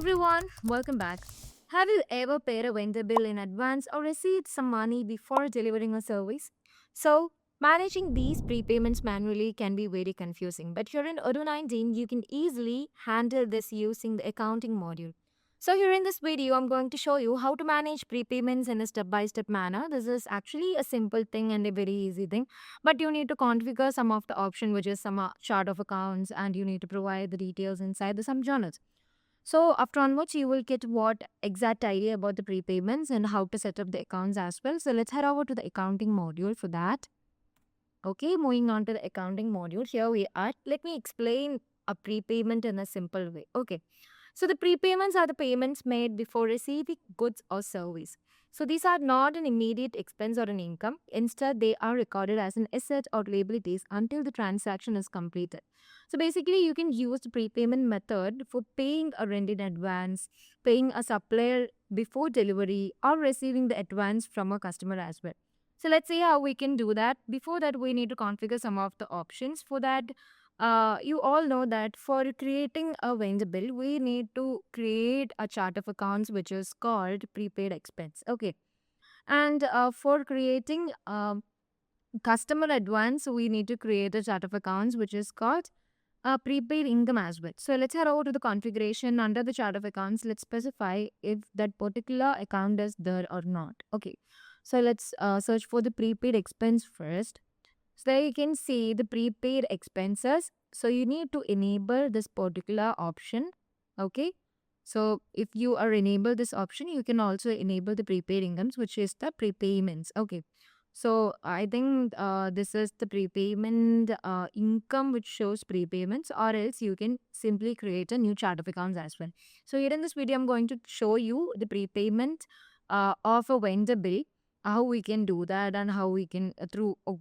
everyone, welcome back. Have you ever paid a vendor bill in advance or received some money before delivering a service? So, managing these prepayments manually can be very confusing, but here in Odoo 19, you can easily handle this using the accounting module. So, here in this video, I'm going to show you how to manage prepayments in a step by step manner. This is actually a simple thing and a very easy thing, but you need to configure some of the option, which is some chart of accounts, and you need to provide the details inside the sum journals. So after onwards, you will get what exact idea about the prepayments and how to set up the accounts as well. So let's head over to the accounting module for that. Okay, moving on to the accounting module. Here we are. Let me explain a prepayment in a simple way. Okay. So the prepayments are the payments made before receiving goods or service. So these are not an immediate expense or an income. Instead, they are recorded as an asset or liabilities until the transaction is completed. So basically, you can use the prepayment method for paying a rent in advance, paying a supplier before delivery, or receiving the advance from a customer as well. So let's see how we can do that. Before that, we need to configure some of the options. For that, you all know that for creating a vendor bill, we need to create a chart of accounts which is called prepaid expense. Okay. And for creating customer advance, we need to create a chart of accounts which is called prepaid income as well. So let's head over to the configuration under the chart of accounts. Let's specify if that particular account is there or not. Okay. So let's search for the prepaid expense first. So there you can see the prepaid expenses. So you need to enable this particular option. Okay. So if you are enable this option, you can also enable the prepaid incomes, which is the prepayments. Okay. So I think this is the prepayment income which shows prepayments, or else you can simply create a new chart of accounts as well. So here in this video, I'm going to show you the prepayment of a vendor bill, how we can do that and how we can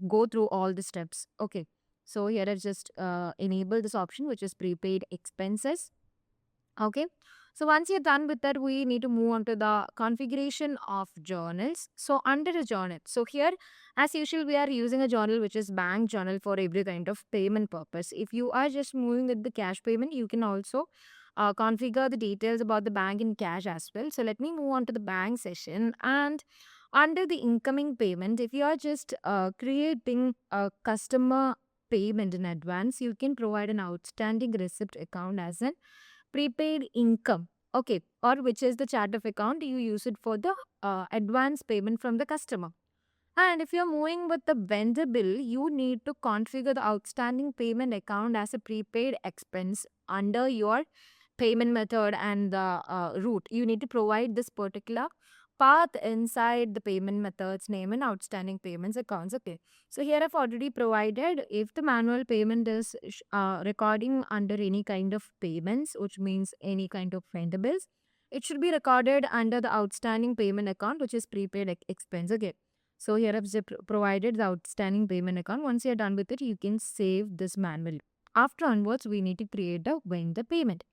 go through all the steps. Okay. So here I've just enabled this option, which is prepaid expenses. Okay. So once you're done with that, we need to move on to the configuration of journals. So under a journal, so here as usual, we are using a journal which is bank journal for every kind of payment purpose. If you are just moving with the cash payment, you can also configure the details about the bank in cash as well. So let me move on to the bank session, and under the incoming payment, if you are just creating a customer payment in advance, you can provide an outstanding receipt account as an prepaid income. Okay, or which is the chart of account you use it for the advance payment from the customer. And if you're moving with the vendor bill, you need to configure the outstanding payment account as a prepaid expense under your payment method and the route. You need to provide this particular path inside the payment method's name and outstanding payments accounts. Okay. So here I've already provided if the manual payment is recording under any kind of payments, which means any kind of vendor bills, it should be recorded under the outstanding payment account, which is prepaid expense. Okay. So here I've provided the outstanding payment account. Once you're done with it, you can save this manually. After onwards, we need to create a vendor payment.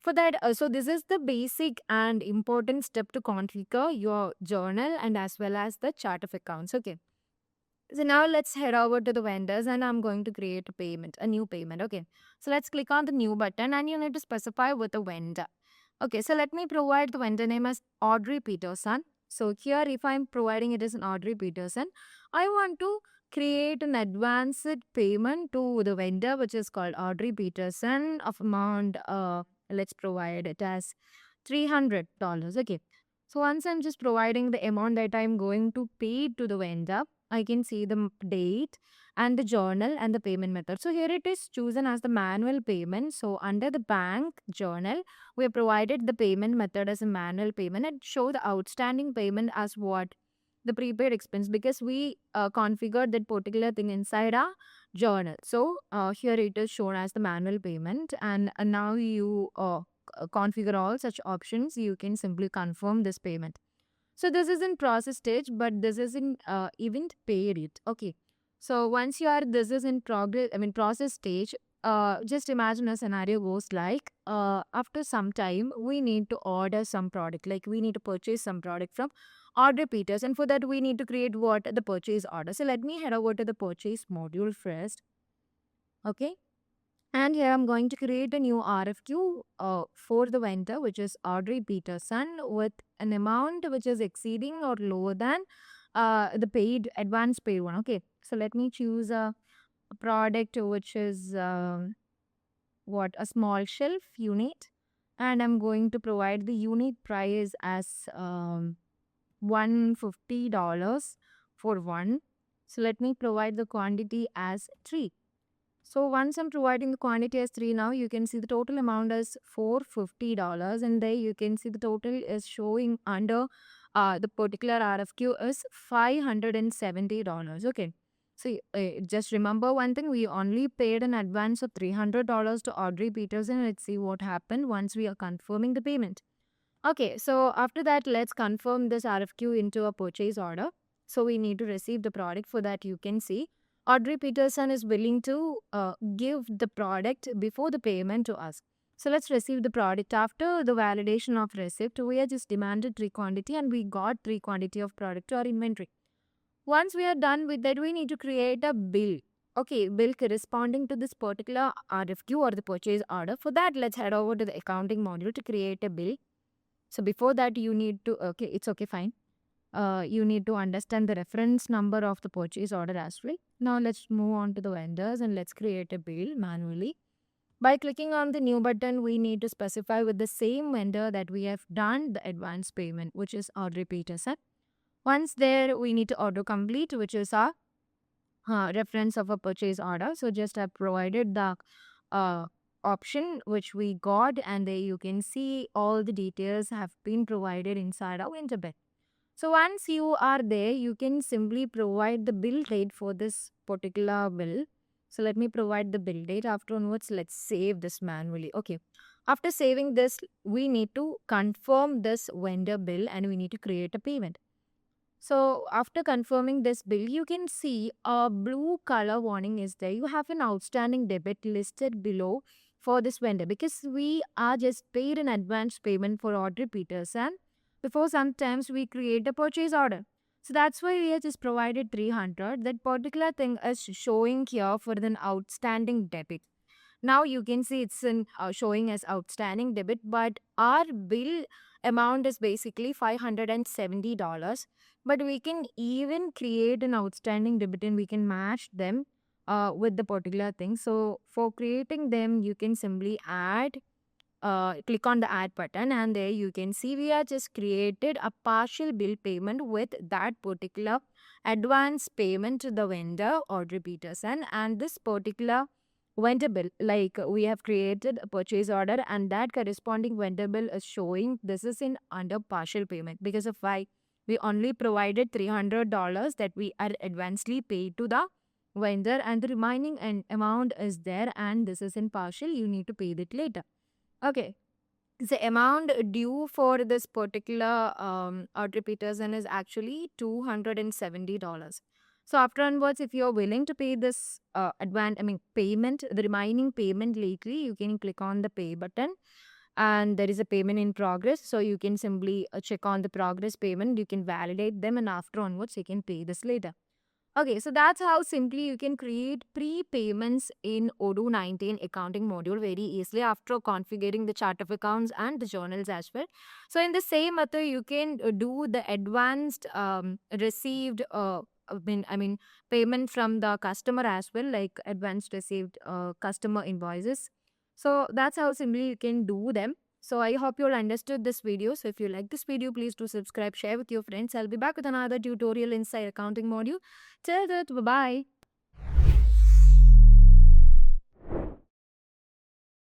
For that, so this is the basic and important step to configure your journal and as well as the chart of accounts. Okay. So now let's head over to the vendors and I'm going to create a payment, a new payment. Okay. So let's click on the new button and you need to specify with the vendor. Okay. So let me provide the vendor name as Audrey Peterson. So here, if I'm providing it as an Audrey Peterson, I want to create an advanced payment to the vendor, which is called Audrey Peterson of amount, let's provide it as $300. Okay. So once I'm just providing the amount that I'm going to pay to the vendor, I can see the date and the journal and the payment method. So here it is chosen as the manual payment. So under the bank journal, we have provided the payment method as a manual payment and show the outstanding payment as what? The prepaid expense, because we configured that particular thing inside our journal. So here it is shown as the manual payment, and now you configure all such options. You can simply confirm this payment. So this is in process stage, but this is in event paid it. Okay. So once you are, this is in progress, I mean process stage, just imagine a scenario goes like, after some time, we need to order some product, like we need to purchase some product from Order Peters. And for that, we need to create what? The purchase order. So let me head over to the purchase module first. Okay. And here I'm going to create a new RFQ for the vendor, which is Audrey Peterson, with an amount which is exceeding or lower than the paid advance paid one. Okay, so let me choose a product which is what, a small shelf unit, and I'm going to provide the unit price as $150 for one. So let me provide the quantity as 3. So once I'm providing the quantity as 3, now you can see the total amount is $450, and there you can see the total is showing under the particular RFQ is $570. Okay. So just remember one thing, we only paid an advance of $300 to Audrey Peterson. Let's see what happened once we are confirming the payment. Okay, so after that, let's confirm this RFQ into a purchase order. So we need to receive the product. For that, you can see Audrey Peterson is willing to give the product before the payment to us. So let's receive the product. After the validation of receipt, we are just demanded 3 quantity and we got 3 quantity of product to our inventory. Once we are done with that, we need to create a bill. Okay, bill corresponding to this particular RFQ or the purchase order. For that, let's head over to the accounting module to create a bill. So before that, you need to, okay, it's okay, fine. You need to understand the reference number of the purchase order as well. Now let's move on to the vendors and let's create a bill manually. By clicking on the new button, we need to specify with the same vendor that we have done the advance payment, which is Audrey Peterson. Once there, we need to auto complete, which is our reference of a purchase order. So just have provided the uh, option which we got, and there you can see all the details have been provided inside our internet. So once you are there, you can simply provide the bill date for this particular bill. So let me provide the bill date. After onwards, let's save this manually. Okay. After saving this, we need to confirm this vendor bill and we need to create a payment. So after confirming this bill, you can see a blue color warning is there. You have an outstanding debit listed below for this vendor because we are just paid an advance payment for Audrey Peterson. Before sometimes we create a purchase order. So that's why we have just provided 300. That particular thing is showing here for an outstanding debit. Now you can see it's in showing as outstanding debit, but our bill amount is basically $570. But we can even create an outstanding debit and we can match them with the particular thing. So for creating them, you can simply add click on the add button, and there you can see we have just created a partial bill payment with that particular advance payment to the vendor Audrey Peterson. And this particular vendor bill, like we have created a purchase order and that corresponding vendor bill is showing this is in under partial payment because of why we only provided $300 that we are advancedly paid to the vendor, and the remaining amount is there and this is in partial, you need to pay it later. Okay. The amount due for this particular Audrey Peterson is actually $270. So after onwards, if you're willing to pay this payment, the remaining payment lately, you can click on the pay button and there is a payment in progress. So you can simply check on the progress payment. You can validate them and after onwards, you can pay this later. Okay, so that's how simply you can create prepayments in Odoo 19 accounting module very easily after configuring the chart of accounts and the journals as well. So in the same method, you can do the advanced received payment from the customer as well, like advanced received customer invoices. So that's how simply you can do them. So I hope you all understood this video. So if you like this video, please do subscribe, share with your friends. I'll be back with another tutorial inside accounting module. Till then, bye-bye.